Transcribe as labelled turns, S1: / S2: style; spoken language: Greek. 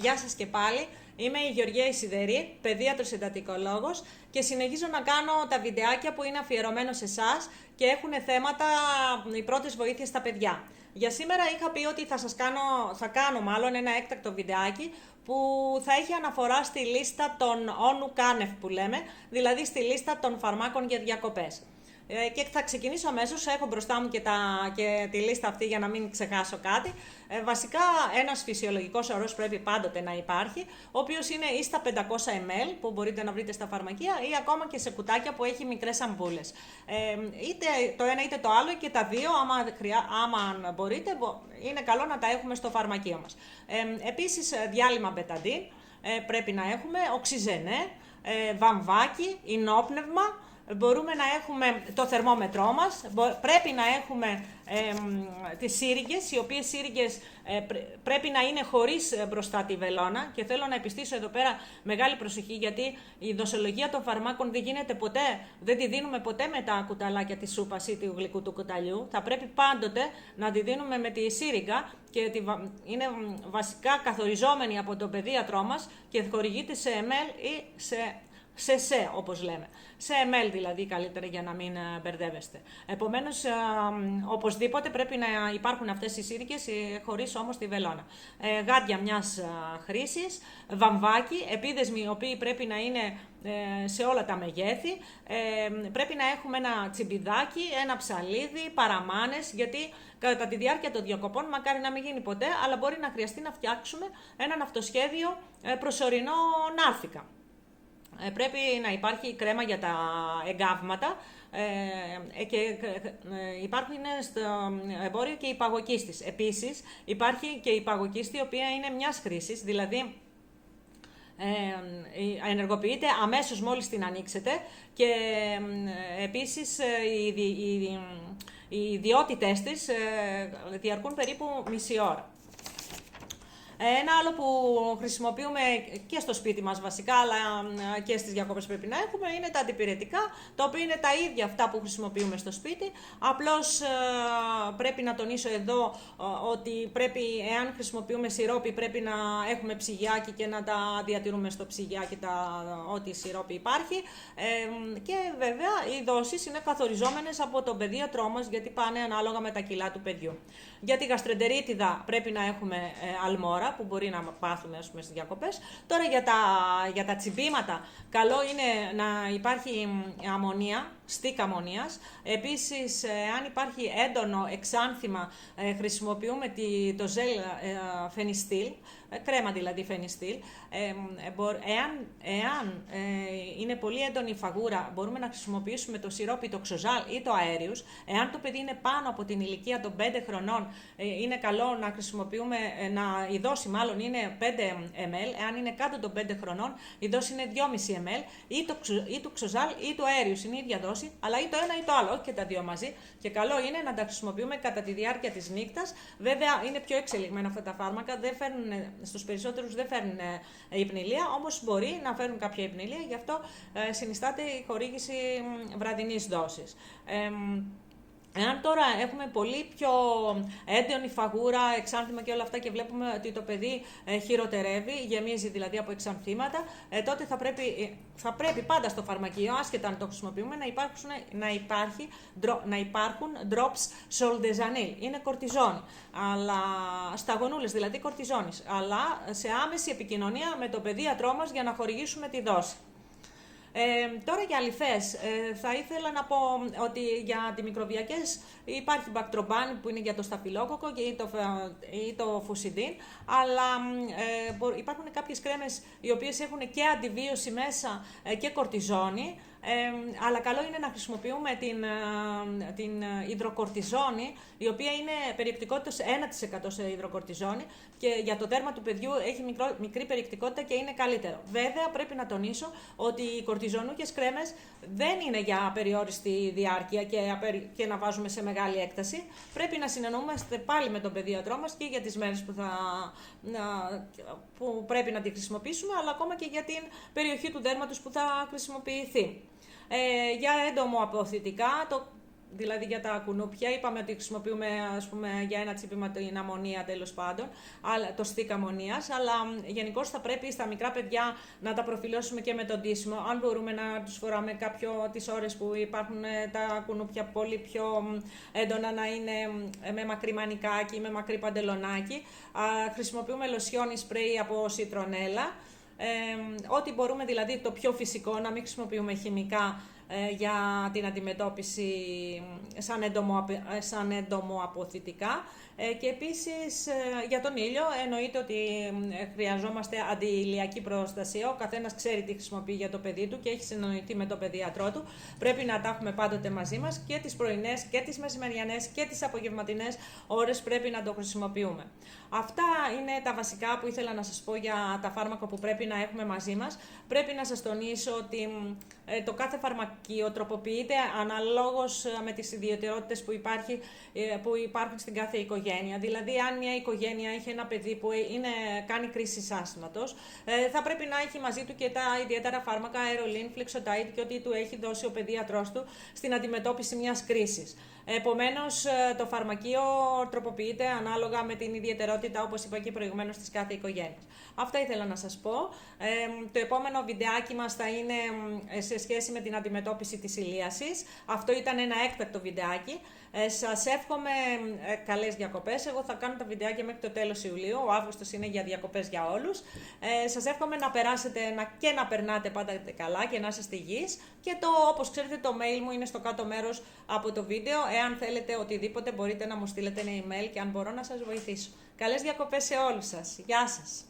S1: Γεια σας και πάλι, είμαι η Γεωργία Ισιδερή, παιδίατρος εντατικολόγος και συνεχίζω να κάνω τα βιντεάκια που είναι αφιερωμένο σε εσάς και έχουν θέματα οι πρώτες βοήθειες στα παιδιά. Για σήμερα είχα πει ότι θα κάνω μάλλον ένα έκτακτο βιντεάκι που θα έχει αναφορά στη λίστα των όνου κάνευ που λέμε, δηλαδή στη λίστα των φαρμάκων για διακοπές. Και θα ξεκινήσω αμέσως, έχω μπροστά μου και τη λίστα αυτή για να μην ξεχάσω κάτι. Βασικά ένας φυσιολογικός ορός πρέπει πάντοτε να υπάρχει, ο οποίος είναι ή στα 500 ml που μπορείτε να βρείτε στα φαρμακεία ή ακόμα και σε κουτάκια που έχει μικρές αμπούλες. Είτε το ένα είτε το άλλο και τα δύο, άμα μπορείτε, είναι καλό να τα έχουμε στο φαρμακείο μας. Επίσης διάλειμμα μπεταντίν πρέπει να έχουμε, οξυζενέ, βαμβάκι, ινόπνευμα. Μπορούμε να έχουμε το θερμόμετρό μας, πρέπει να έχουμε τις σύριγγες, οι οποίες σύριγγες πρέπει να είναι χωρίς μπροστά τη βελόνα και θέλω να επιστήσω εδώ πέρα μεγάλη προσοχή γιατί η δοσολογία των φαρμάκων δεν γίνεται ποτέ, δεν τη δίνουμε ποτέ με τα κουταλάκια της σούπας ή του γλυκού του κουταλιού, θα πρέπει πάντοτε να τη δίνουμε με τη σύριγγα και είναι βασικά καθοριζόμενη από τον παιδίατρό μας και χορηγείται σε ml ή σε όπως λέμε. Σε ml δηλαδή καλύτερα για να μην μπερδεύεστε. Επομένως, οπωσδήποτε πρέπει να υπάρχουν αυτές οι σύρικες χωρίς όμως τη βελόνα. Γάντια μιας χρήσης, βαμβάκι, επίδεσμοι οι οποίοι πρέπει να είναι σε όλα τα μεγέθη. Πρέπει να έχουμε ένα τσιμπιδάκι, ένα ψαλίδι, παραμάνες, γιατί κατά τη διάρκεια των διακοπών, μακάρι να μην γίνει ποτέ, αλλά μπορεί να χρειαστεί να φτιάξουμε ένα ναυτοσχέδιο προσωρινό νάρθηκα. Πρέπει να υπάρχει κρέμα για τα εγκάβματα και υπάρχουν στο εμπόριο και η παγοκίστης. Επίσης υπάρχει και η παγοκίστη η οποία είναι μιας χρήσης, δηλαδή ενεργοποιείται αμέσως μόλις την ανοίξετε και επίσης οι ιδιότητες της διαρκούν περίπου μισή ώρα. Ένα άλλο που χρησιμοποιούμε και στο σπίτι μας βασικά, αλλά και στις διακόπες πρέπει να έχουμε, είναι τα αντιπυρετικά, τα οποία είναι τα ίδια αυτά που χρησιμοποιούμε στο σπίτι. Απλώς πρέπει να τονίσω εδώ ότι πρέπει, εάν χρησιμοποιούμε σιρόπι, πρέπει να έχουμε ψυγιάκι και να τα διατηρούμε στο ψυγιάκι ό,τι σιρόπι υπάρχει. Και βέβαια οι δόσεις είναι καθοριζόμενες από τον παιδίατρό μας, γιατί πάνε ανάλογα με τα κιλά του παιδιού. Για τη γαστρεντερίτιδα πρέπει να έχουμε αλμόρα, που μπορεί να πάθουμε ας πούμε στις διακοπές. Τώρα για τα τσιμπήματα, καλό είναι να υπάρχει αμμονία, στίκ αμμονίας. Επίσης, αν υπάρχει έντονο εξάνθημα, χρησιμοποιούμε το ζέλ φενιστήλ, κρέμα δηλαδή φενιστήλ. Εάν είναι πολύ έντονη η φαγούρα, μπορούμε να χρησιμοποιήσουμε το σιρόπι, το ξοζάλ ή το αέριους. Εάν το παιδί είναι πάνω από την ηλικία των 5 χρονών, είναι καλό να χρησιμοποιούμε, η δόση μάλλον είναι 5 ml. Εάν είναι κάτω των 5 χρονών, η δόση είναι 2,5 ml ή το ξοζάλ ή το αέριους. Είναι η ίδια δόση, αλλά ή το ένα ή το άλλο, όχι και τα δύο μαζί. Και καλό είναι να τα χρησιμοποιούμε κατά τη διάρκεια της νύχτας. Βέβαια, είναι πιο εξελιγμένα αυτά τα φάρμακα, στους περισσότερους δεν φέρνουν υπνηλία, όμως μπορεί να φέρουν κάποια υπνηλία, γι' αυτό συνιστάται η χορήγηση βραδινής δόσης. Εάν τώρα έχουμε πολύ πιο έντονη φαγούρα, εξάνθημα και όλα αυτά και βλέπουμε ότι το παιδί χειροτερεύει, γεμίζει δηλαδή από εξανθήματα, τότε θα πρέπει πάντα στο φαρμακείο, άσχετα αν το χρησιμοποιούμε, να υπάρχουν drops soldesanil. Είναι κορτιζόνη, αλλά σταγονούλες δηλαδή κορτιζόνης, αλλά σε άμεση επικοινωνία με τον παιδίατρό μας για να χορηγήσουμε τη δόση. Τώρα για αλυφές, θα ήθελα να πω ότι για αντιμικροβιακές υπάρχει Bactroban που είναι για το σταφυλόκοκο ή το φουσιδίν, αλλά υπάρχουν κάποιες κρέμες οι οποίες έχουν και αντιβίωση μέσα και κορτιζόνη, αλλά καλό είναι να χρησιμοποιούμε την υδροκορτιζόνη, η οποία είναι περιεκτικότητας 1% σε υδροκορτιζόνη και για το δέρμα του παιδιού έχει μικρή περιεκτικότητα και είναι καλύτερο. Βέβαια πρέπει να τονίσω ότι οι κορτιζονούκες κρέμες δεν είναι για απεριόριστη διάρκεια και να βάζουμε σε μεγάλη έκταση. Πρέπει να συνεννοούμαστε πάλι με τον παιδίατρό μας και για τις μέρες που πρέπει να τη χρησιμοποιήσουμε, αλλά ακόμα και για την περιοχή του δέρματος που θα χρησιμοποιηθεί. Για έντομο αποθητικά, δηλαδή για τα κουνούπια. Είπαμε ότι χρησιμοποιούμε, ας πούμε, για ένα τσίπημα την αμμονία, τέλος πάντων, το στίκ αμμονίας, αλλά γενικώς θα πρέπει στα μικρά παιδιά να τα προφυλώσουμε και με το ντύσιμο. Αν μπορούμε να τους φοράμε τις ώρες που υπάρχουν τα κουνούπια πολύ πιο έντονα, να είναι με μακρύ μανικάκι ή με μακρύ παντελονάκι. Χρησιμοποιούμε λοσιόν σπρέι από σιτρονέλα. Ό,τι μπορούμε, δηλαδή το πιο φυσικό, να μην χρησιμοποιούμε χημικά για την αντιμετώπιση σαν εντομοαποθητικά. Και επίσης για τον ήλιο εννοείται ότι χρειαζόμαστε αντιηλιακή προστασία. Ο καθένας ξέρει τι χρησιμοποιεί για το παιδί του και έχει συνοηθεί με τον παιδίατρό του. Πρέπει να τα έχουμε πάντοτε μαζί μας και τις πρωινές και τις μεσημεριανές και τις απογευματινές ώρες πρέπει να το χρησιμοποιούμε. Αυτά είναι τα βασικά που ήθελα να σας πω για τα φάρμακα που πρέπει να έχουμε μαζί μας. Πρέπει να σας τονίσω ότι το κάθε φαρμακείο τροποποιείται αναλόγως με τις ιδιαιτερότητες που υπάρχουν στην κάθε οικογένεια. Δηλαδή, αν μια οικογένεια έχει ένα παιδί που κάνει κρίση άσθματος, θα πρέπει να έχει μαζί του και τα ιδιαίτερα φάρμακα Aerolin, Flexotide και ό,τι του έχει δώσει ο παιδίατρός του στην αντιμετώπιση μιας κρίσης. Επομένως, το φαρμακείο τροποποιείται ανάλογα με την ιδιαιτερότητα, όπως είπα και προηγουμένως, της κάθε οικογένειας. Αυτά ήθελα να σας πω. Το επόμενο βιντεάκι μας θα είναι σε σχέση με την αντιμετώπιση της ηλίασης. Αυτό ήταν ένα έκτακτο βιντεάκι. Σας εύχομαι καλές διακοπές. Εγώ θα κάνω τα βιντεάκια μέχρι το τέλος Ιουλίου. Ο Αύγουστος είναι για διακοπές για όλους. Σας εύχομαι να περάσετε και να περνάτε πάντα καλά και να είστε υγιείς. Και όπως ξέρετε, το mail μου είναι στο κάτω μέρος από το βίντεο. Εάν θέλετε οτιδήποτε, μπορείτε να μου στείλετε ένα email και αν μπορώ να σας βοηθήσω. Καλές διακοπές σε όλους σας. Γεια σας!